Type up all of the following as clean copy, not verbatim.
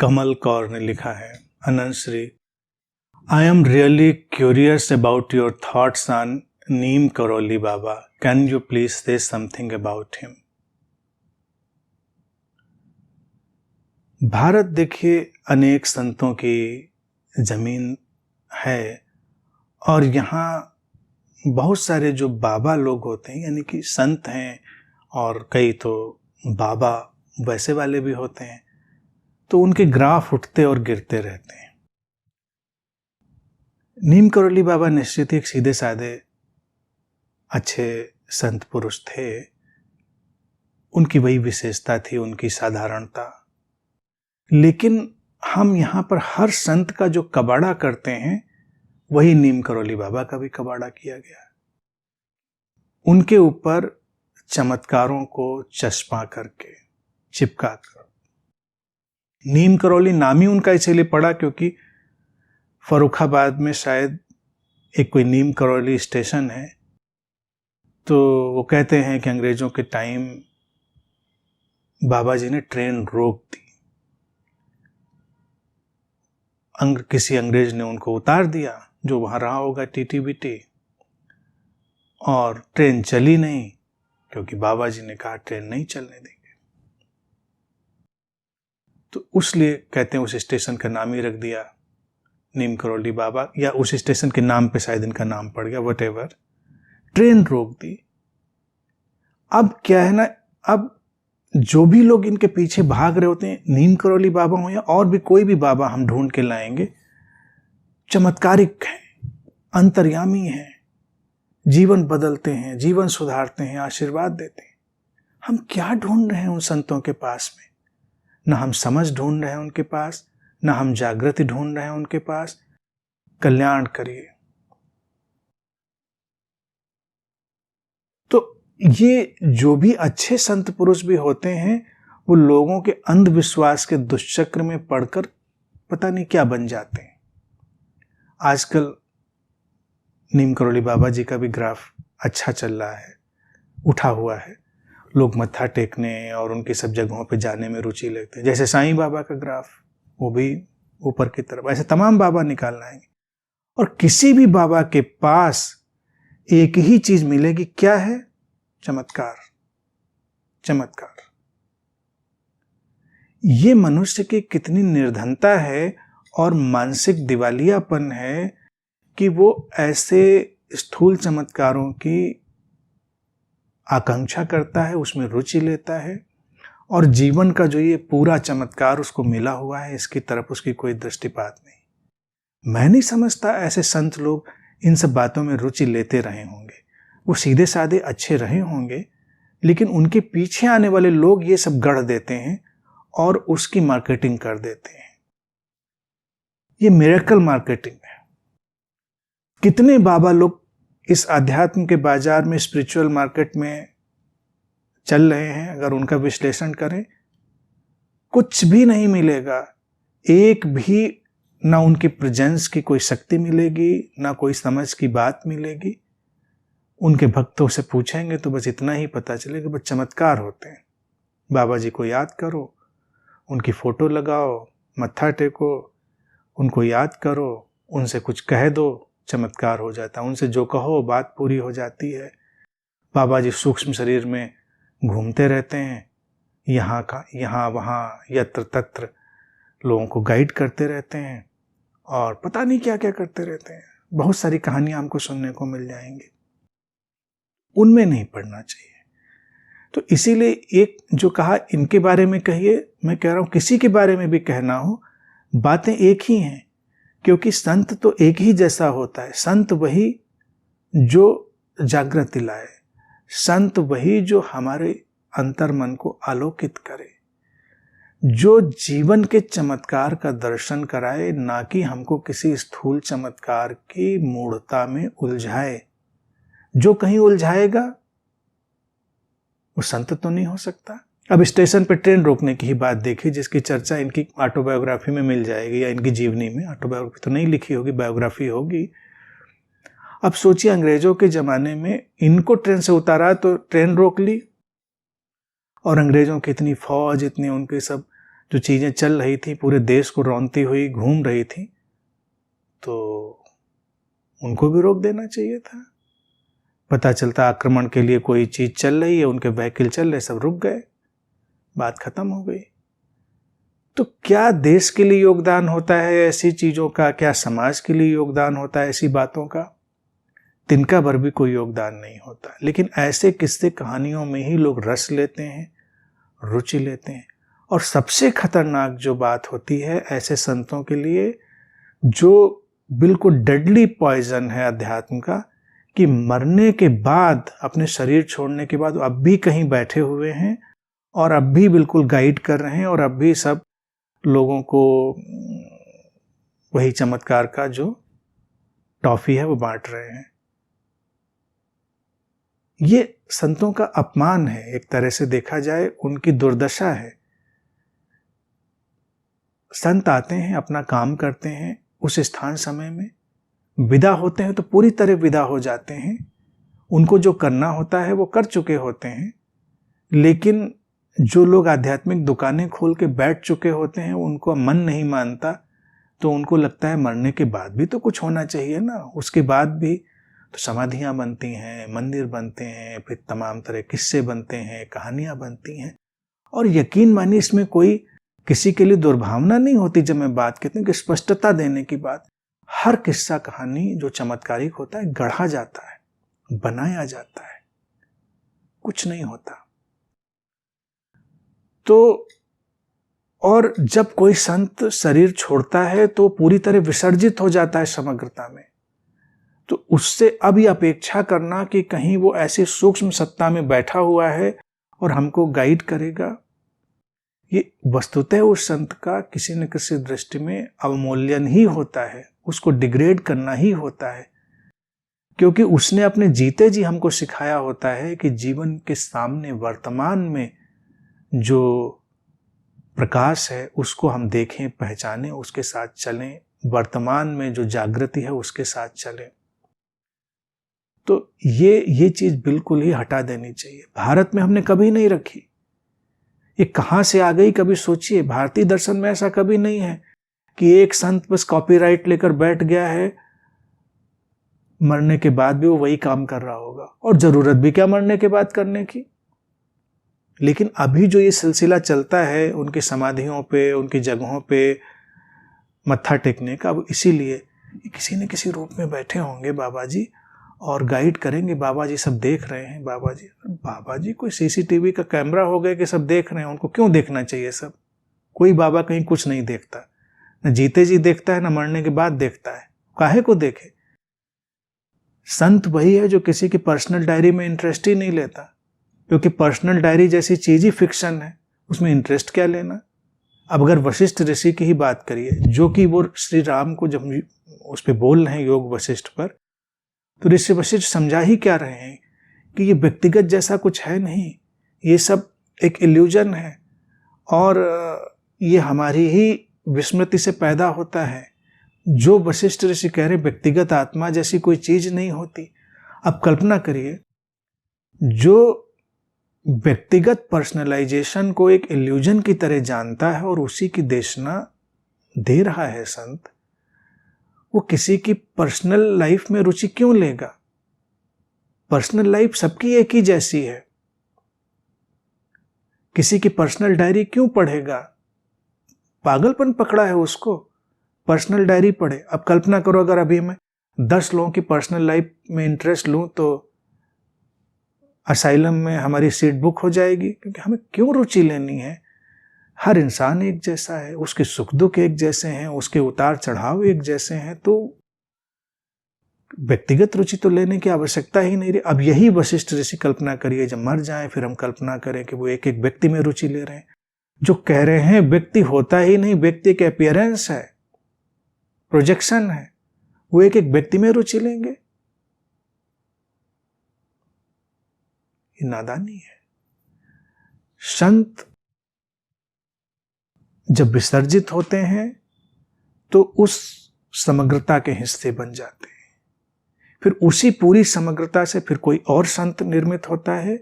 कमल कौर ने लिखा है, Anant Shri, I am really curious about your thoughts on Neem Karoli Baba, can you please say something about him. Bharat देखिए अनेक संतों की जमीन है और यहाँ बहुत सारे जो बाबा लोग होते हैं, यानी कि संत हैं, और कई तो बाबा वैसे वाले भी होते हैं, तो उनके ग्राफ उठते और गिरते रहते हैं। नीम करौली बाबा निश्चित ही एक सीधे साधे अच्छे संत पुरुष थे। उनकी वही विशेषता थी, उनकी साधारणता। लेकिन हम यहाँ पर हर संत का जो कबाड़ा करते हैं, वही नीम करौली बाबा का भी कबाड़ा किया गया। उनके ऊपर चमत्कारों को चश्मा करके चिपका कर, नीम करौली नाम ही उनका इसलिए पड़ा क्योंकि फर्रुखाबाद में शायद एक कोई नीम करौली स्टेशन है। तो वो कहते हैं कि अंग्रेजों के टाइम बाबा जी ने ट्रेन रोक दी, किसी अंग्रेज ने उनको उतार दिया, जो वहां रहा होगा टीटी-बीटी, और ट्रेन चली नहीं क्योंकि बाबा जी ने कहा ट्रेन नहीं चलने देंगे। तो उसलिए कहते हैं उस स्टेशन का नाम ही रख दिया नीम करौली बाबा, या उस स्टेशन के नाम पे शायद इनका नाम पड़ गया, व्हाटएवर। ट्रेन रोक दी। अब क्या है ना, अब जो भी लोग इनके पीछे भाग रहे होते हैं, नीम करौली बाबा हो या और भी कोई भी बाबा हम ढूंढ के लाएंगे, चमत्कारिक हैं, अंतर्यामी हैं, जीवन बदलते हैं, जीवन सुधारते हैं, आशीर्वाद देते हैं। हम क्या ढूंढ रहे हैं उन संतों के पास में? न हम समझ ढूंढ रहे हैं उनके पास, न हम जागृति ढूंढ रहे हैं उनके पास। कल्याण करिए। तो ये जो भी अच्छे संत पुरुष भी होते हैं, वो लोगों के अंधविश्वास के दुष्चक्र में पड़कर पता नहीं क्या बन जाते हैं। आजकल नीम करौली बाबा जी का भी ग्राफ अच्छा चल रहा है, उठा हुआ है। लोग मत्था टेकने और उनकी सब जगहों पे जाने में रुचि लेते हैं। जैसे साईं बाबा का ग्राफ, वो भी ऊपर की तरफ, ऐसे तमाम बाबा निकाल लाएंगे। और किसी भी बाबा के पास एक ही चीज मिलेगी, क्या है? चमत्कार। चमत्कार। ये मनुष्य की कितनी निर्धनता है और मानसिक दिवालियापन है कि वो ऐसे स्थूल चमत्कारों की आकांक्षा करता है, उसमें रुचि लेता है, और जीवन का जो ये पूरा चमत्कार उसको मिला हुआ है, इसकी तरफ उसकी कोई दृष्टिपात नहीं। मैं नहीं समझता ऐसे संत लोग इन सब बातों में रुचि लेते रहे होंगे। वो सीधे साधे अच्छे रहे होंगे, लेकिन उनके पीछे आने वाले लोग ये सब गढ़ देते हैं और उसकी मार्केटिंग कर देते हैं। ये मिरेकल मार्केटिंग है। कितने बाबा लोग इस अध्यात्म के बाजार में, स्पिरिचुअल मार्केट में चल रहे हैं, अगर उनका विश्लेषण करें, कुछ भी नहीं मिलेगा। एक भी ना उनकी प्रेजेंस की कोई शक्ति मिलेगी, ना कोई समझ की बात मिलेगी। उनके भक्तों से पूछेंगे तो बस इतना ही पता चलेगा, बस चमत्कार होते हैं। बाबा जी को याद करो, उनकी फोटो लगाओ, मत्था टेको, उनको याद करो, उनसे कुछ कह दो, चमत्कार हो जाता है। उनसे जो कहो बात पूरी हो जाती है। बाबा जी सूक्ष्म शरीर में घूमते रहते हैं, यहाँ वहाँ यत्र तत्र लोगों को गाइड करते रहते हैं, और पता नहीं क्या क्या करते रहते हैं। बहुत सारी कहानियां हमको सुनने को मिल जाएंगी। उनमें नहीं पड़ना चाहिए। तो इसीलिए एक जो कहा इनके बारे में कहिए, मैं कह रहा हूं किसी के बारे में भी कहना हो, बातें एक ही हैं, क्योंकि संत तो एक ही जैसा होता है। संत वही जो जागृति लाए, संत वही जो हमारे अंतर मन को आलोकित करे, जो जीवन के चमत्कार का दर्शन कराए, ना कि हमको किसी स्थूल चमत्कार की मूढ़ता में उलझाए। जो कहीं उलझाएगा वो संत तो नहीं हो सकता। अब स्टेशन पर ट्रेन रोकने की ही बात देखिए, जिसकी चर्चा इनकी ऑटोबायोग्राफी में मिल जाएगी, या इनकी जीवनी में। ऑटोबायोग्राफी तो नहीं लिखी होगी, बायोग्राफी होगी। अब सोचिए, अंग्रेजों के जमाने में इनको ट्रेन से उतारा तो ट्रेन रोक ली, और अंग्रेजों की इतनी फौज, इतने उनके सब जो चीज़ें चल रही थी पूरे देश को रौंदती हुई घूम रही थी, तो उनको भी रोक देना चाहिए था। पता चलता आक्रमण के लिए कोई चीज़ चल रही है, उनके व्हीकल चल रहे, सब रुक गए, बात खत्म हो गई। तो क्या देश के लिए योगदान होता है ऐसी चीज़ों का? क्या समाज के लिए योगदान होता है ऐसी बातों का? तिनका भर भी कोई योगदान नहीं होता। लेकिन ऐसे किस्से कहानियों में ही लोग रस लेते हैं, रुचि लेते हैं। और सबसे खतरनाक जो बात होती है ऐसे संतों के लिए, जो बिल्कुल डेडली पॉइजन है अध्यात्म का, कि मरने के बाद, अपने शरीर छोड़ने के बाद अब भी कहीं बैठे हुए हैं और अब भी बिल्कुल गाइड कर रहे हैं और अब भी सब लोगों को वही चमत्कार का जो टॉफी है वो बांट रहे हैं। ये संतों का अपमान है, एक तरह से देखा जाए उनकी दुर्दशा है। संत आते हैं, अपना काम करते हैं, उस स्थान समय में विदा होते हैं तो पूरी तरह विदा हो जाते हैं। उनको जो करना होता है वो कर चुके होते हैं। लेकिन जो लोग आध्यात्मिक दुकानें खोल के बैठ चुके होते हैं, उनको मन नहीं मानता, तो उनको लगता है मरने के बाद भी तो कुछ होना चाहिए ना। उसके बाद भी तो समाधियाँ बनती हैं, मंदिर बनते हैं, फिर तमाम तरह किस्से बनते हैं, कहानियाँ बनती हैं। और यकीन मानिए इसमें कोई किसी के लिए दुर्भावना नहीं होती। जब मैं बात कहती हूँ कि स्पष्टता देने की बात, हर किस्सा कहानी जो चमत्कारिक होता है गढ़ा जाता है, बनाया जाता है, कुछ नहीं होता। तो और जब कोई संत शरीर छोड़ता है तो पूरी तरह विसर्जित हो जाता है समग्रता में। तो उससे अब ये अपेक्षा करना कि कहीं वो ऐसी सूक्ष्म सत्ता में बैठा हुआ है और हमको गाइड करेगा, ये वस्तुतः उस संत का किसी न किसी दृष्टि में अवमूल्यन ही होता है, उसको डिग्रेड करना ही होता है। क्योंकि उसने अपने जीते जी हमको सिखाया होता है कि जीवन के सामने वर्तमान में जो प्रकाश है उसको हम देखें, पहचानें, उसके साथ चलें, वर्तमान में जो जागृति है उसके साथ चलें। तो ये चीज बिल्कुल ही हटा देनी चाहिए। भारत में हमने कभी नहीं रखी, ये कहाँ से आ गई कभी सोचिए। भारतीय दर्शन में ऐसा कभी नहीं है कि एक संत बस कॉपीराइट लेकर बैठ गया है, मरने के बाद भी वो वही काम कर रहा होगा, और जरूरत भी क्या मरने के बाद करने की। लेकिन अभी जो ये सिलसिला चलता है उनकी समाधियों पे, उनकी जगहों पे मत्था टेकने का, अब इसीलिए किसी न किसी रूप में बैठे होंगे बाबा जी और गाइड करेंगे। बाबा जी सब देख रहे हैं, बाबा जी कोई सीसीटीवी का कैमरा हो गया कि सब देख रहे हैं, उनको क्यों देखना चाहिए सब? कोई बाबा कहीं कुछ नहीं देखता, न जीते जी देखता है न मरने के बाद देखता है, काहे को देखे? संत वही है जो किसी की पर्सनल डायरी में इंटरेस्ट ही नहीं लेता, क्योंकि पर्सनल डायरी जैसी चीज ही फिक्शन है, उसमें इंटरेस्ट क्या लेना। अब अगर वशिष्ठ ऋषि की ही बात करिए, जो कि वो श्री राम को जब उस पर बोल रहे हैं योग वशिष्ठ पर, तो ऋषि वशिष्ठ समझा ही क्या रहे हैं कि ये व्यक्तिगत जैसा कुछ है नहीं, ये सब एक इल्यूजन है और ये हमारी ही विस्मृति से पैदा होता है। जो वशिष्ठ ऋषि कह रहे व्यक्तिगत आत्मा जैसी कोई चीज नहीं होती। अब कल्पना करिए, जो व्यक्तिगत पर्सनलाइजेशन को एक इल्यूजन की तरह जानता है और उसी की देशना दे रहा है संत, वो किसी की पर्सनल लाइफ में रुचि क्यों लेगा? पर्सनल लाइफ सबकी एक ही जैसी है, किसी की पर्सनल डायरी क्यों पढ़ेगा? पागलपन पकड़ा है उसको, पर्सनल डायरी पढ़े। अब कल्पना करो अगर अभी मैं 10 लोगों की पर्सनल लाइफ में इंटरेस्ट लूं तो असाइलम में हमारी सीट बुक हो जाएगी, क्योंकि हमें क्यों रुचि लेनी है? हर इंसान एक जैसा है, उसके सुख दुख एक जैसे हैं, उसके उतार चढ़ाव एक जैसे हैं, तो व्यक्तिगत रुचि तो लेने की आवश्यकता ही नहीं रही। अब यही वशिष्ठ ऋषि कल्पना करिए जब मर जाएं, फिर हम कल्पना करें कि वो एक एक व्यक्ति में रुचि ले रहे हैं। जो कह रहे हैं व्यक्ति होता ही नहीं, व्यक्ति के अपीयरेंस है, प्रोजेक्शन है, वो एक एक व्यक्ति में रुचि लेंगे, ये नादानी है। संत जब विसर्जित होते हैं तो उस समग्रता के हिस्से बन जाते हैं। फिर उसी पूरी समग्रता से फिर कोई और संत निर्मित होता है,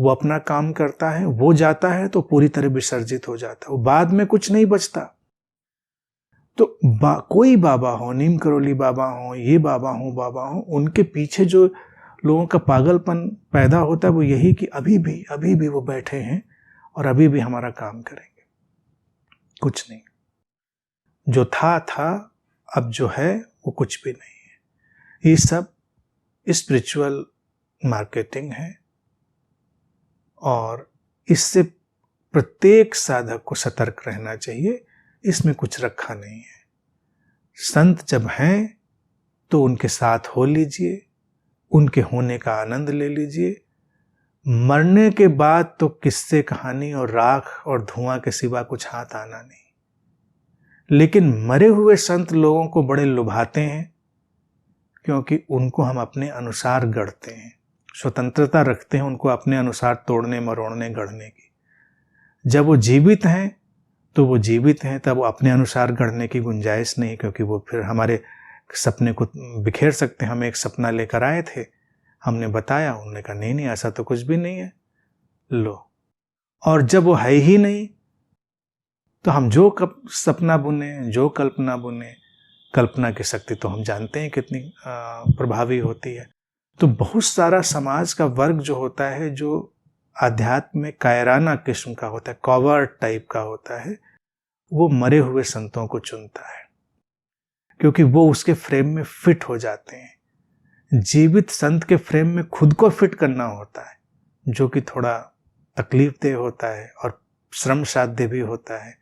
वो अपना काम करता है, वो जाता है तो पूरी तरह विसर्जित हो जाता है, वो बाद में कुछ नहीं बचता। तो कोई बाबा हो, नीम करोली बाबा हो, ये बाबा हो, उनके पीछे जो लोगों का पागलपन पैदा होता है वो यही कि अभी भी वो बैठे हैं और अभी भी हमारा काम करेंगे। कुछ नहीं, जो था, अब जो है वो कुछ भी नहीं है। ये सब स्पिरिचुअल मार्केटिंग है और इससे प्रत्येक साधक को सतर्क रहना चाहिए। इसमें कुछ रखा नहीं है। संत जब हैं तो उनके साथ हो लीजिए, उनके होने का आनंद ले लीजिए। मरने के बाद तो किस्से कहानी और राख और धुआं के सिवा कुछ हाथ आना नहीं। लेकिन मरे हुए संत लोगों को बड़े लुभाते हैं, क्योंकि उनको हम अपने अनुसार गढ़ते हैं, स्वतंत्रता रखते हैं उनको अपने अनुसार तोड़ने मरोड़ने गढ़ने की। जब वो जीवित हैं तो वो जीवित हैं, तब वो अपने अनुसार गढ़ने की गुंजाइश नहीं, क्योंकि वो फिर हमारे सपने को बिखेर सकते हैं। हम एक सपना लेकर आए थे, हमने बताया, उन्होंने कहा नहीं ऐसा तो कुछ भी नहीं है, लो। और जब वो है ही नहीं तो हम जो सपना बुने, जो कल्पना बुने, कल्पना की शक्ति तो हम जानते हैं कितनी प्रभावी होती है। तो बहुत सारा समाज का वर्ग जो होता है, जो आध्यात्म में कायराना किस्म का होता है, कॉवर्ट टाइप का होता है, वो मरे हुए संतों को चुनता है, क्योंकि वो उसके फ्रेम में फिट हो जाते हैं। जीवित संत के फ्रेम में खुद को फिट करना होता है, जो कि थोड़ा तकलीफदेह होता है और श्रम साध्य भी होता है।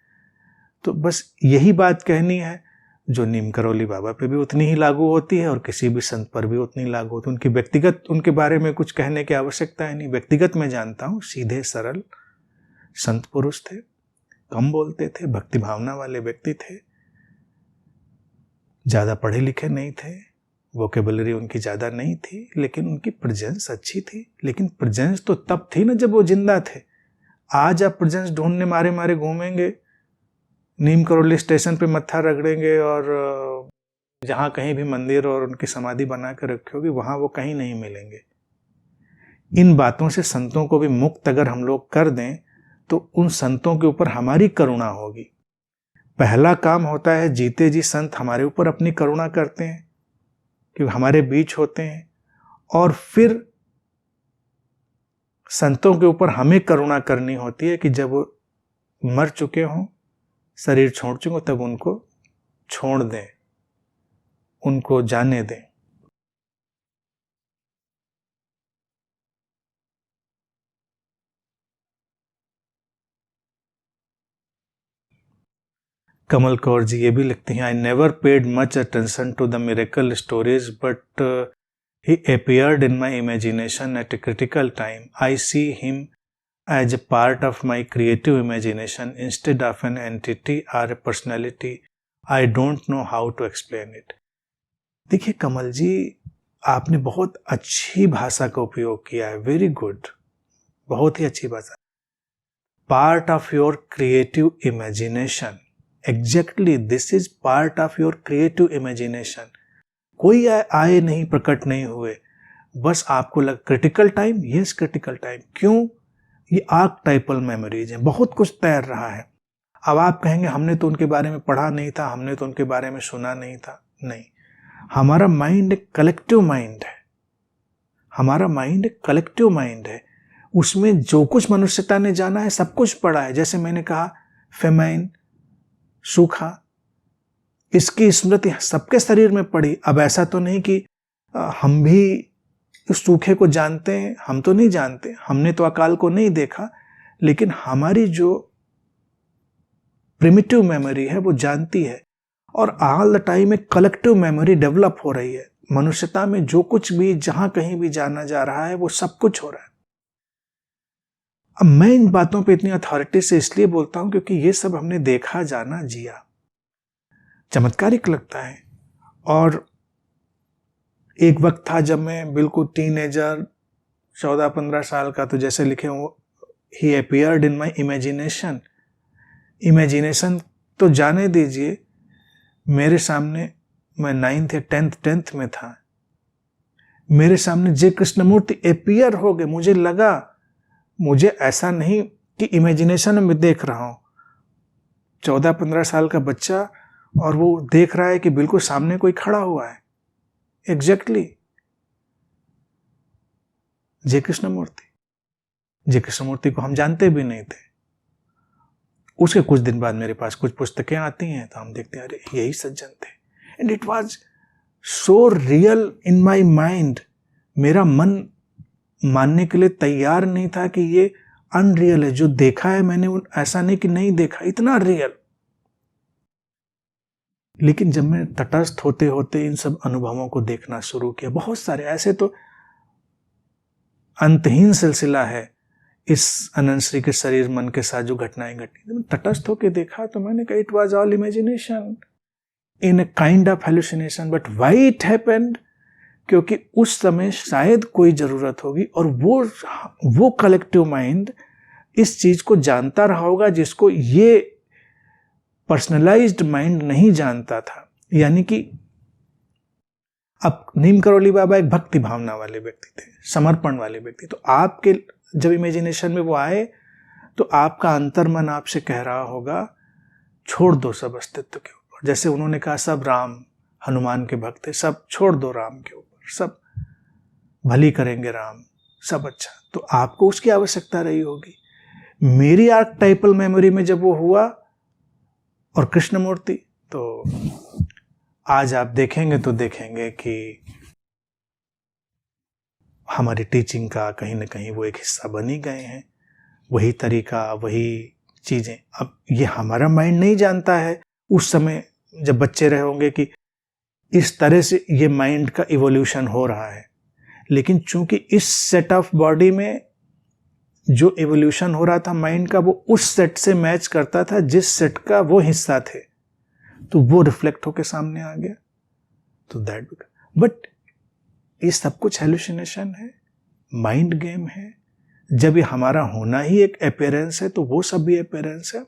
तो बस यही बात कहनी है, जो नीम करोली बाबा पे भी उतनी ही लागू होती है और किसी भी संत पर भी उतनी लागू होती है। उनकी व्यक्तिगत, उनके बारे में कुछ कहने की आवश्यकता है नहीं। व्यक्तिगत मैं जानता हूँ, सीधे सरल संत पुरुष थे, कम बोलते थे, भक्ति भावना वाले व्यक्ति थे, ज़्यादा पढ़े लिखे नहीं थे, वोकेबलरी उनकी ज़्यादा नहीं थी, लेकिन उनकी प्रेजेंस अच्छी थी। लेकिन प्रेजेंस तो तब थी ना जब वो जिंदा थे। आज आप प्रेजेंस ढूंढने मारे मारे घूमेंगे, नीम करोली स्टेशन पे मत्था रगड़ेंगे और जहाँ कहीं भी मंदिर और उनकी समाधि बना कर रखी होगी, वहाँ वो कहीं नहीं मिलेंगे। इन बातों से संतों को भी मुक्त अगर हम लोग कर दें तो उन संतों के ऊपर हमारी करुणा होगी। पहला काम होता है, जीते जी संत हमारे ऊपर अपनी करुणा करते हैं क्योंकि हमारे बीच होते हैं, और फिर संतों के ऊपर हमें करुणा करनी होती है कि जब वो मर चुके हों, शरीर छोड़ चुके हों, तब उनको छोड़ दें, उनको जाने दें। कमल कौर जी ये भी लिखती हैं, I never paid much attention to the miracle stories but he appeared in my imagination at a critical time. I see him as a part of my creative imagination instead of an entity or a personality. I don't know how to explain it. देखिए कमल जी, आपने बहुत अच्छी भाषा का उपयोग किया है, very good, बहुत ही अच्छी भाषा। Part of your creative imagination, exactly this is part of your creative imagination. कोई आए नहीं, प्रकट नहीं हुए, बस आपको लग critical time, yes critical time. क्यों? ये आर्कटाइपल मेमोरीज हैं, बहुत कुछ तैर रहा है। अब आप कहेंगे हमने तो उनके बारे में पढ़ा नहीं था, हमने तो उनके बारे में सुना नहीं था। नहीं, हमारा माइंड एक कलेक्टिव माइंड है, हमारा माइंड एक कलेक्टिव माइंड है। उसमें जो कुछ मनुष्यता ने जाना है सब कुछ पड़ा है। जैसे मैंने कहा फेमाइन, सूखा, इसकी स्मृति सबके शरीर में पड़ी। अब ऐसा तो नहीं कि हम भी उस सूखे को जानते हैं, हम तो नहीं जानते, हमने तो अकाल को नहीं देखा, लेकिन हमारी जो प्रिमिटिव मेमोरी है वो जानती है। और ऑल द टाइम एक कलेक्टिव मेमोरी डेवलप हो रही है। मनुष्यता में जो कुछ भी जहां कहीं भी जाना जा रहा है वो सब कुछ हो रहा है। अब मैं इन बातों पे इतनी अथॉरिटी से इसलिए बोलता हूं क्योंकि ये सब हमने देखा, जाना, जिया, चमत्कारिक लगता है। और एक वक्त था जब मैं बिल्कुल टीनेजर 14-15 साल का, तो जैसे लिखे हो, he appeared in my imagination. Imagination तो जाने दीजिए, मेरे सामने, मैं 9th या 10th में था, मेरे सामने जे कृष्णमूर्ति अपीयर हो गए। मुझे लगा मुझे ऐसा नहीं कि इमेजिनेशन में मैं देख रहा हूं 14-15 साल का बच्चा और वो देख रहा है कि बिल्कुल सामने कोई खड़ा हुआ है। एग्जैक्टली जे कृष्णमूर्ति को हम जानते भी नहीं थे। उसके कुछ दिन बाद मेरे पास कुछ पुस्तकें आती हैं तो हम देखते हैं अरे यही सज्जन थे। And it was so real in my mind. मेरा मन मानने के लिए तैयार नहीं था कि ये अनरियल है। जो देखा है मैंने, ऐसा नहीं कि नहीं देखा, इतना रियल। लेकिन जब मैं तटस्थ होते होते इन सब अनुभवों को देखना शुरू किया, बहुत सारे ऐसे तो अंतहीन सिलसिला है इस अनंत श्री के शरीर मन के साथ जो घटनाएं घटी। तटस्थ होकर देखा तो मैंने कहा it was all imagination in a kind of hallucination, but why it happened, क्योंकि उस समय शायद कोई जरूरत होगी और वो कलेक्टिव माइंड इस चीज को जानता रहा होगा जिसको ये पर्सनलाइज्ड माइंड नहीं जानता था। यानी कि अब नीम करोली बाबा एक भक्ति भावना वाले व्यक्ति थे, समर्पण वाले व्यक्ति। तो आपके जब इमेजिनेशन में वो आए तो आपका अंतर्मन आपसे कह रहा होगा छोड़ दो सब अस्तित्व के ऊपर। जैसे उन्होंने कहा सब राम हनुमान के भक्त थे, सब छोड़ दो राम के ऊपर, सब भली करेंगे राम, सब अच्छा। तो आपको उसकी आवश्यकता रही होगी। मेरी आर्कटाइपल मेमोरी में जब वो हुआ और कृष्णमूर्ति, तो आज आप देखेंगे तो देखेंगे कि हमारी टीचिंग का कहीं ना कहीं वो एक हिस्सा बन ही गए हैं। वही तरीका, वही चीजें। अब ये हमारा माइंड नहीं जानता है उस समय जब बच्चे रहे होंगे कि इस तरह से ये माइंड का इवोल्यूशन हो रहा है। लेकिन चूंकि इस सेट ऑफ बॉडी में जो इवोल्यूशन हो रहा था माइंड का, वो उस सेट से मैच करता था जिस सेट का वो हिस्सा थे, तो वो रिफ्लेक्ट होके सामने आ गया। तो दैट, बट ये सब कुछ हेलुसिनेशन है, माइंड गेम है। जब ये हमारा होना ही एक अपीयरेंस है तो वो सब भी अपीयरेंस है।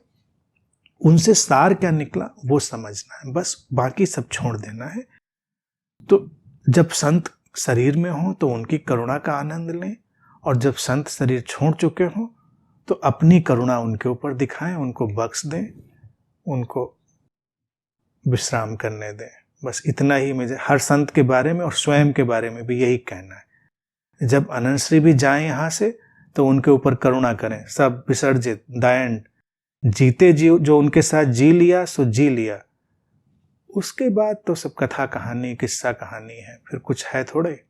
उनसे सार क्या निकला वो समझना है, बस बाकी सब छोड़ देना है। तो जब संत शरीर में हो तो उनकी करुणा का आनंद लें, और जब संत शरीर छोड़ चुके हों तो अपनी करुणा उनके ऊपर दिखाएं, उनको बख्श दें, उनको विश्राम करने दें। बस इतना ही मुझे हर संत के बारे में और स्वयं के बारे में भी यही कहना है। जब अनंत श्री भी जाएं यहाँ से तो उनके ऊपर करुणा करें, सब विसर्जित, दैंड जीते जी जो उनके साथ जी लिया सो जी लिया। उसके बाद तो सब कथा कहानी, किस्सा कहानी है, फिर कुछ है थोड़े।